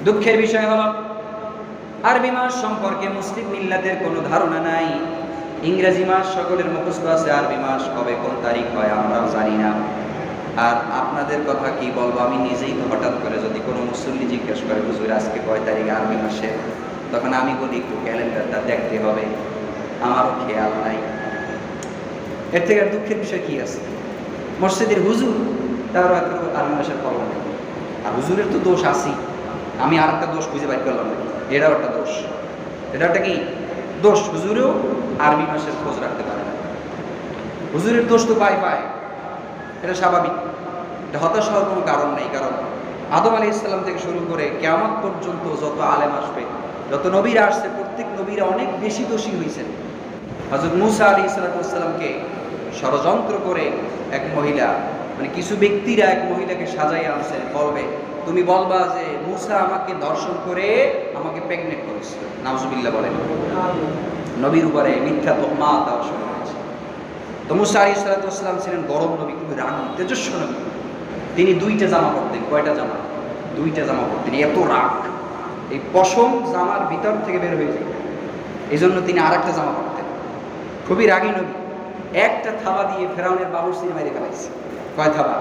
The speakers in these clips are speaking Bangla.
দুঃখের বিষয় হলো আরবি মাস সম্পর্কে মুসলিম মিল্লাতের কোনো ধারণা নাই। ইংরেজি মাস সকলের মুখস্থ আছে, আরবি মাস কবে কোন তারিখ হয় আমরাও জানি না। আর আপনাদের কথা কি বলবো, আমি নিজেই তো হঠাৎ করে যদি কোনো মুসল্লি জিজ্ঞেস করে হুজুর আজকে কয় তারিখ আরবি মাসে, তখন আমি বলি একটু ক্যালেন্ডারটা দেখতে হবে, আমারও খেয়াল নাই। এর থেকে আর দুঃখের বিষয় কি আছে? মসজিদের হুজুর তার হয়তো আরবি মাসের পালন নেই, আর হুজুরের তো দোষ আছেই। আমি আর একটা দোষ খুঁজে বাইর করলাম, এটাও একটা দোষ। এটা একটা কি দোষ? হুজুরেও আরবি মাসের খোঁজ রাখতে পারে না। হুজুরের দোষ তো পায়, এটা স্বাভাবিক, এটা হতাশ হওয়ার কোনো কারণ নেই। কারণ আদম আলাইহিস সালাম থেকে শুরু করে কিয়ামত পর্যন্ত যত আলেম আসবে, যত নবীরা আসছে, প্রত্যেক নবীরা অনেক বেশি দোষী হয়েছেন। হযরত মূসা আলাইহিস সালামকে ষড়যন্ত্র করে এক মহিলা, মানে কিছু ব্যক্তিরা এক মহিলাকে সাজাইয়া আনছে, বলবে তুমি বলবা যে মূসা আমাকে দর্শন করে আমাকে প্রেগনেন্ট করেছে। নাউজুবিল্লাহ বলেন। নবীর উপরে মিথ্যা তুহমাত দেওয়া শুরু হয়েছে। তো মূসা আলাইহিস সালাম ছিলেন গরম নবী, খুবই রাগী তেজস্বী নবী। তিনি দুইটা জামা পরতেন। কয়টা জামা? দুইটা জামা পরতেন। এত রাগ, এই পশম জামার ভিতর থেকে বের হয়ে যায়, এই জন্য তিনি আর একটা জামা পরতেন। খুবই রাগী নবী। একটা থাবা দিয়ে ফেরাউনের বাবুরচিনি মেরে ফেলাইছে। কয় থাবা?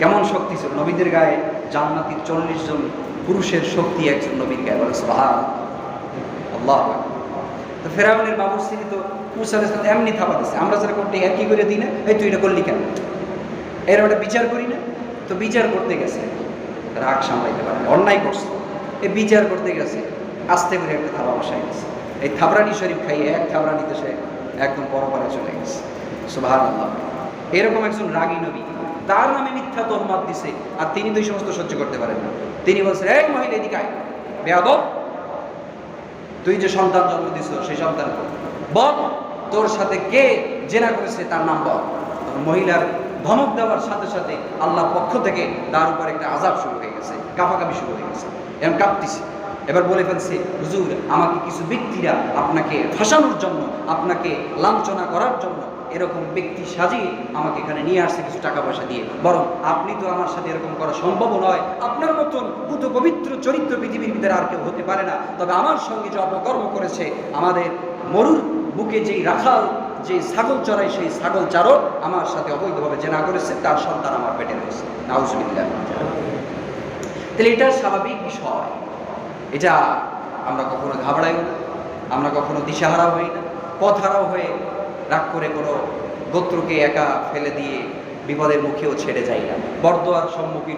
কেমন শক্তি ছিল নবীদের গায়ে! জান্নাতি 40 জন পুরুষের শক্তি একজন নবীর গায়ে। বলে সুবহানাল্লাহ। তো ফেরাউনের বাবুরচিনি তো মূসা আলাইহিস সালাম এমনি থাবা দিচ্ছে। আমরা যারা করতে একই করে দিই না, এই তুই এটা করলি কেন, এর ওটা বিচার করি না। তো বিচার করতে গেছে, রাগ সামলাইতে পারে না, অন্যায় করছে, এই বিচার করতে গেছে, আস্তে করে একটা থাবা বসাই গেছে। এই থাবরানি শরীফ খাইয়ে এক থাবরানিতে সে একদম পরপারে চলে গেছে। সুবহানাল্লাহ। এরকম একজন রাগী নবী, তার নামে মিথ্যা তহমাত দিছে, আর তিনি তো এই সমস্ত সহ্য করতে পারেন না। তিনি বলছেন, এই মহিলা এদিকে আয়, বেয়াদব, তুই যে সন্তান জন্ম দিছ সেই সন্তান বল, তোর সাথে কে জেনা করেছে তার নাম বল। মহিলার ধমক দেওয়ার সাথে সাথে আল্লাহর পক্ষ থেকে তার উপর একটা আযাব শুরু হয়ে গেছে, কাঁপাকাঁপি শুরু হয়ে গেছে, এমন কাঁপতেছে। এবার বলে ফেলছে, হুজুর আমাকে কিছু ব্যক্তিরা আপনাকে ফাঁসানোর জন্য, আপনাকে লাঞ্ছনা করার জন্য এরকম ব্যক্তি সাজিয়ে আমাকে এখানে নিয়ে আসছে কিছু টাকা পয়সা দিয়ে। বরং আপনি তো আমার সাথে এরকম করা সম্ভব নয়, আপনার মতন পুত পবিত্র চরিত্র পৃথিবীর ভিতরে আর কেউ হতে পারে না। তবে আমার সঙ্গে যে অপকর্ম করেছে, আমাদের মরুর বুকে যেই রাখাল, যে ছাগল চড়াই, সেই ছাগল চারক আমার সাথে অবৈধভাবে জেনা করেছে, তার সন্তান আমার পেটে রয়েছে। নাউজুবিল্লাহ। তাহলে এটা স্বাভাবিক বিষয়, এটা আমরা কখনো ঘাবড়াই না, আমরা কখনো দিশাহারা হই না, পথহারাও হয়ে রাগ করে কোনো গোত্রকে একা ফেলে দিয়ে বিপদের মুখেও ছেড়ে যাই না। বরদোয়ার সম্মুখীন